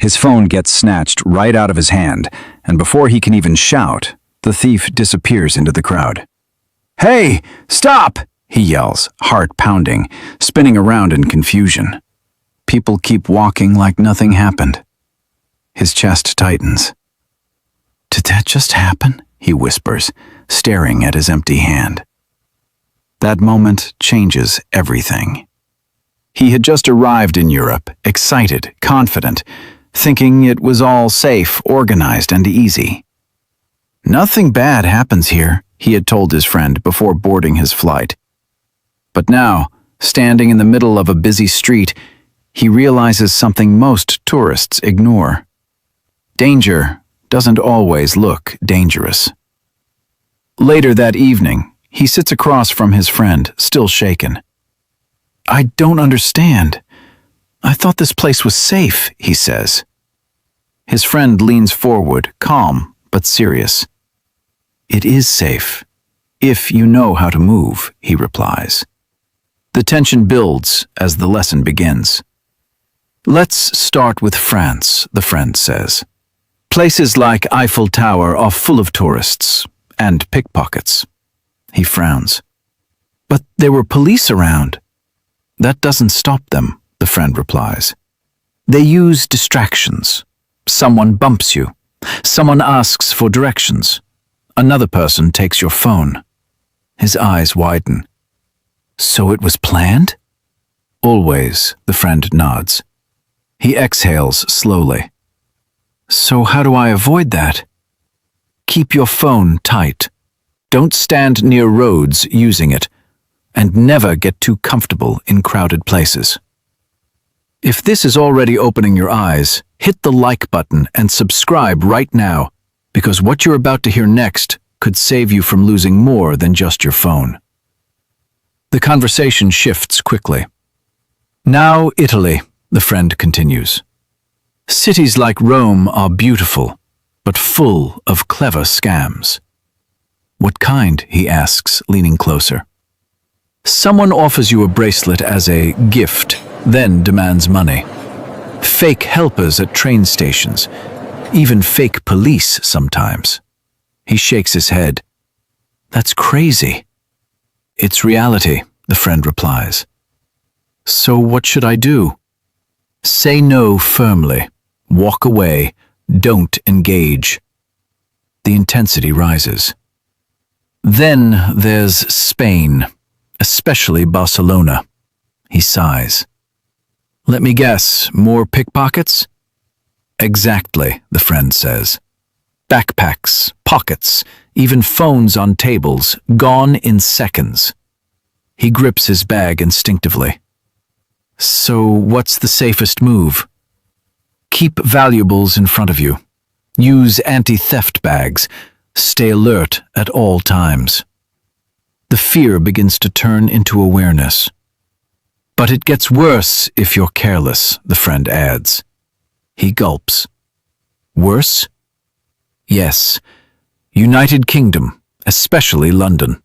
His phone gets snatched right out of his hand, and before he can even shout, the thief disappears into the crowd. "Hey, stop!" he yells, heart pounding, spinning around in confusion. People keep walking like nothing happened. His chest tightens. "Did that just happen?" he whispers, staring at his empty hand. That moment changes everything. He had just arrived in Europe, excited, confident, thinking it was all safe, organized, and easy. "Nothing bad happens here," he had told his friend before boarding his flight. But now, standing in the middle of a busy street, he realizes something most tourists ignore. Danger doesn't always look dangerous. Later that evening, he sits across from his friend, still shaken. "I don't understand. I thought this place was safe," he says. His friend leans forward, calm but serious. "It is safe, if you know how to move," he replies. The tension builds as the lesson begins. "Let's start with France," the friend says. "Places like Eiffel Tower are full of tourists and pickpockets." He frowns. "But there were police around." "That doesn't stop them," the friend replies. "They use distractions. Someone bumps you. Someone asks for directions. Another person takes your phone." His eyes widen. "So it was planned?" "Always," the friend nods. He exhales slowly. "So how do I avoid that?" "Keep your phone tight. Don't stand near roads using it, and never get too comfortable in crowded places." If this is already opening your eyes, hit the like button and subscribe right now, because what you're about to hear next could save you from losing more than just your phone. The conversation shifts quickly. "Now Italy," the friend continues. "Cities like Rome are beautiful, but full of clever scams." "What kind?" he asks, leaning closer. "Someone offers you a bracelet as a gift, then demands money. Fake helpers at train stations, even fake police sometimes." He shakes his head. "That's crazy." "It's reality," the friend replies. "So what should I do?" "Say no firmly. Walk away. Don't engage." The intensity rises. Then there's Spain, especially Barcelona. He sighs. "Let me guess, more pickpockets?" "Exactly," the friend says. "Backpacks, pockets, even phones on tables, gone in seconds." He grips his bag instinctively. "So what's the safest move?" "Keep valuables in front of you. Use anti-theft bags. Stay alert at all times." The fear begins to turn into awareness. "But it gets worse if you're careless," the friend adds. He gulps. "Worse?" "Yes. United Kingdom, especially London."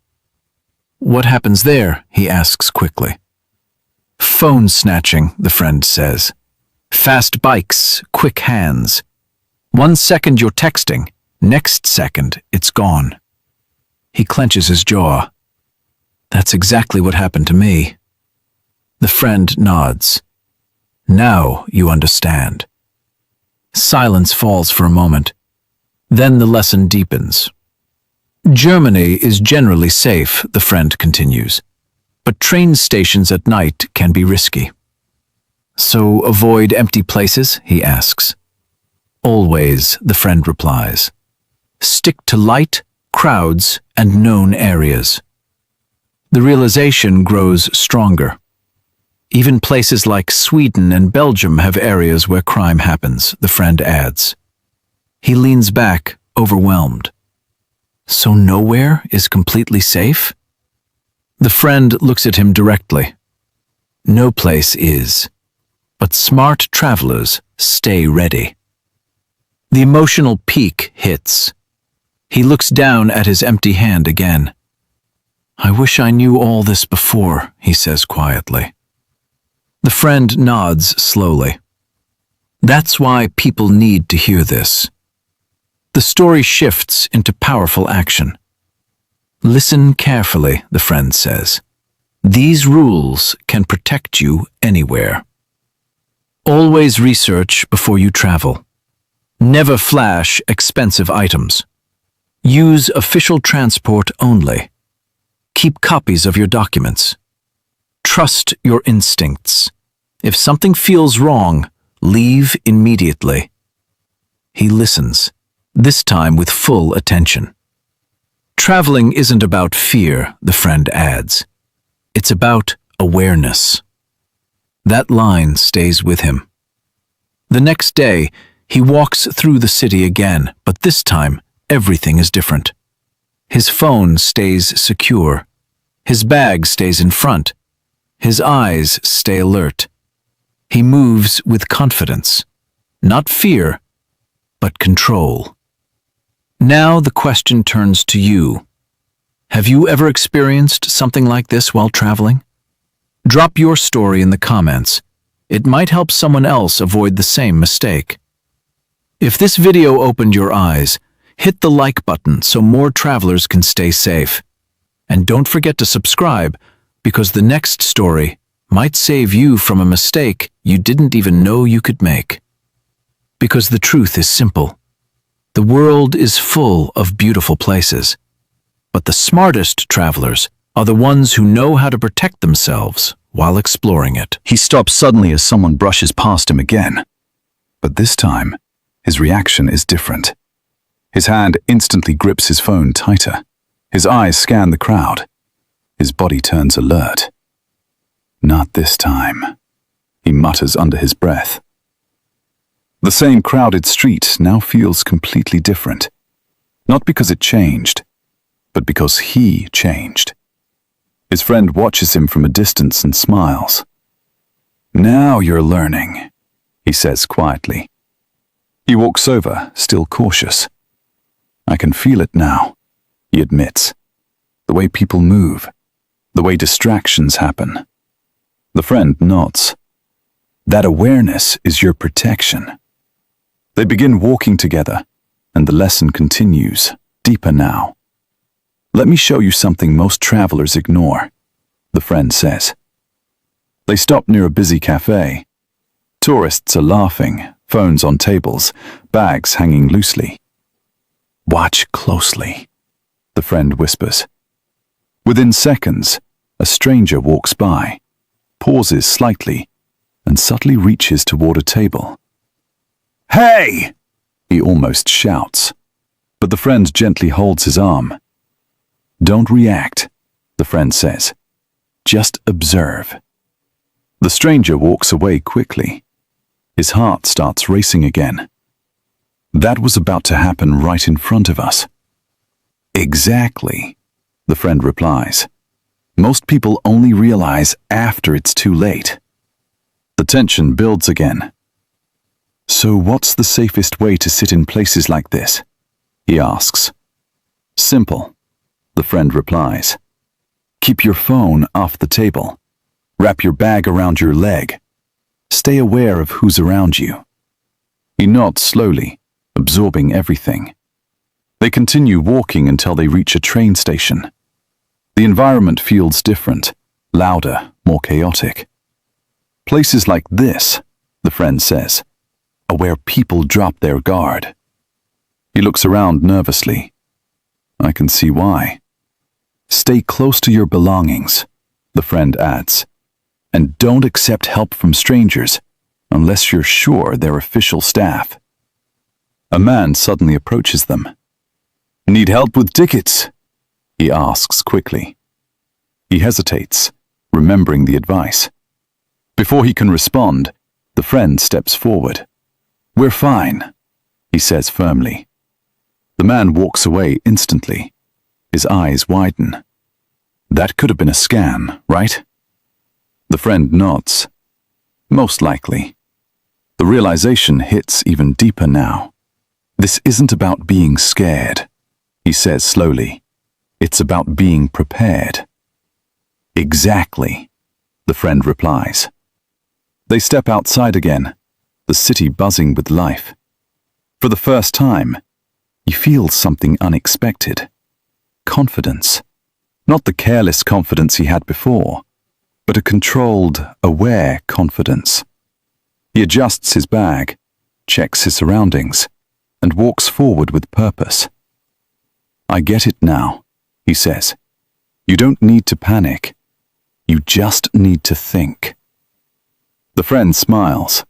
"What happens there?" he asks quickly. "Phone snatching," the friend says. "Fast bikes, quick hands. 1 second you're texting, next second it's gone." He clenches his jaw. "That's exactly what happened to me." The friend nods. "Now you understand." Silence falls for a moment. Then the lesson deepens. "Germany is generally safe," the friend continues, "but train stations at night can be risky." "So avoid empty places?" he asks. "Always," the friend replies. "Stick to light, crowds, and known areas." The realization grows stronger. Even places like Sweden and Belgium have areas where crime happens, the friend adds. He leans back, overwhelmed. "So nowhere is completely safe?" The friend looks at him directly. "No place is, but smart travelers stay ready." The emotional peak hits. He looks down at his empty hand again. "I wish I knew all this before," he says quietly. The friend nods slowly. That's why people need to hear this. The story shifts into powerful action. Listen carefully, the friend says. These rules can protect you anywhere. Always research before you travel. Never flash expensive items. Use official transport only. Keep copies of your documents. Trust your instincts. If something feels wrong, leave immediately. He listens, this time with full attention. Traveling isn't about fear, the friend adds. It's about awareness. That line stays with him. The next day, he walks through the city again, but this time, everything is different. His phone stays secure. His bag stays in front. His eyes stay alert. He moves with confidence, not fear, but control. Now the question turns to you. Have you ever experienced something like this while traveling? Drop your story in the comments. It might help someone else avoid the same mistake. If this video opened your eyes, hit the like button so more travelers can stay safe. And don't forget to subscribe, because the next story might save you from a mistake you didn't even know you could make. Because the truth is simple. The world is full of beautiful places, but the smartest travelers are the ones who know how to protect themselves while exploring it. He stops suddenly as someone brushes past him again. But this time, his reaction is different. His hand instantly grips his phone tighter. His eyes scan the crowd. His body turns alert. Not this time, he mutters under his breath. The same crowded street now feels completely different. Not because it changed, but because he changed. His friend watches him from a distance and smiles. "Now you're learning," he says quietly. He walks over, still cautious. "I can feel it now," he admits. "The way people move, the way distractions happen." The friend nods. "That awareness is your protection." They begin walking together, and the lesson continues, deeper now. "Let me show you something most travelers ignore," the friend says. They stop near a busy cafe. Tourists are laughing, phones on tables, bags hanging loosely. "Watch closely," the friend whispers. Within seconds, a stranger walks by, pauses slightly, and subtly reaches toward a table. "Hey!" he almost shouts, but the friend gently holds his arm. "Don't react," the friend says. "Just observe." The stranger walks away quickly. His heart starts racing again. That was about to happen right in front of us. "Exactly," the friend replies. "Most people only realize after it's too late." The tension builds again. "So what's the safest way to sit in places like this?" he asks. "Simple," the friend replies. "Keep your phone off the table. Wrap your bag around your leg. Stay aware of who's around you." He nods slowly, absorbing everything. They continue walking until they reach a train station. The environment feels different, louder, more chaotic. "Places like this," the friend says, "are where people drop their guard." He looks around nervously. "I can see why." "Stay close to your belongings," the friend adds, "and don't accept help from strangers unless you're sure they're official staff." A man suddenly approaches them. "Need help with tickets?" he asks quickly. He hesitates, remembering the advice. Before he can respond, the friend steps forward. "We're fine," he says firmly. The man walks away instantly. His eyes widen. "That could have been a scam, right?" The friend nods. "Most likely." The realization hits even deeper now. "This isn't about being scared," he says slowly. "It's about being prepared." "Exactly," the friend replies. They step outside again. the city buzzing with life. For the first time, he feels something unexpected. Confidence. Not the careless confidence he had before, but a controlled, aware confidence. He adjusts his bag, checks his surroundings, and walks forward with purpose. "I get it now," he says. "You don't need to panic. You just need to think." The friend smiles.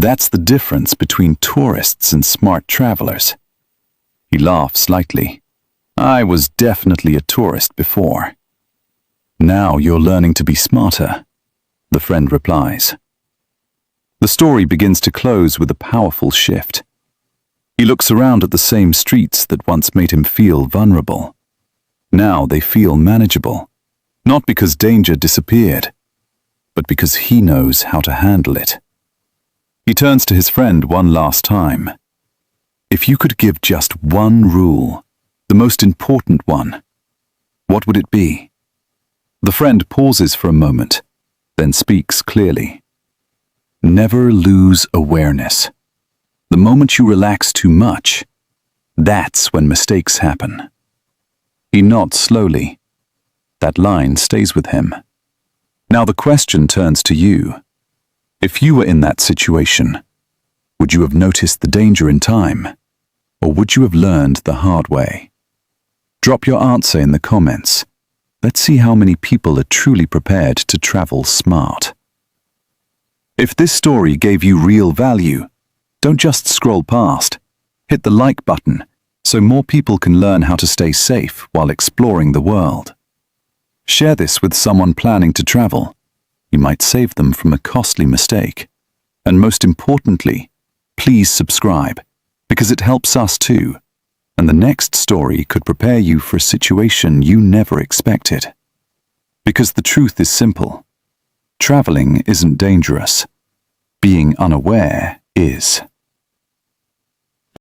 That's the difference between tourists and smart travelers. He laughs lightly. "I was definitely a tourist before." "Now you're learning to be smarter," the friend replies. The story begins to close with a powerful shift. He looks around at the same streets that once made him feel vulnerable. Now they feel manageable, not because danger disappeared, but because he knows how to handle it. He turns to his friend one last time. "If you could give just one rule, the most important one, what would it be?" The friend pauses for a moment, then speaks clearly. "Never lose awareness. The moment you relax too much, that's when mistakes happen." He nods slowly. That line stays with him. Now the question turns to you. If you were in that situation, would you have noticed the danger in time, or would you have learned the hard way? Drop your answer in the comments. Let's see how many people are truly prepared to travel smart. If this story gave you real value, don't just scroll past. Hit the like button so more people can learn how to stay safe while exploring the world. Share this with someone planning to travel. You might save them from a costly mistake. And most importantly, please subscribe, because it helps us too. And the next story could prepare you for a situation you never expected. Because the truth is simple. Traveling isn't dangerous. Being unaware is.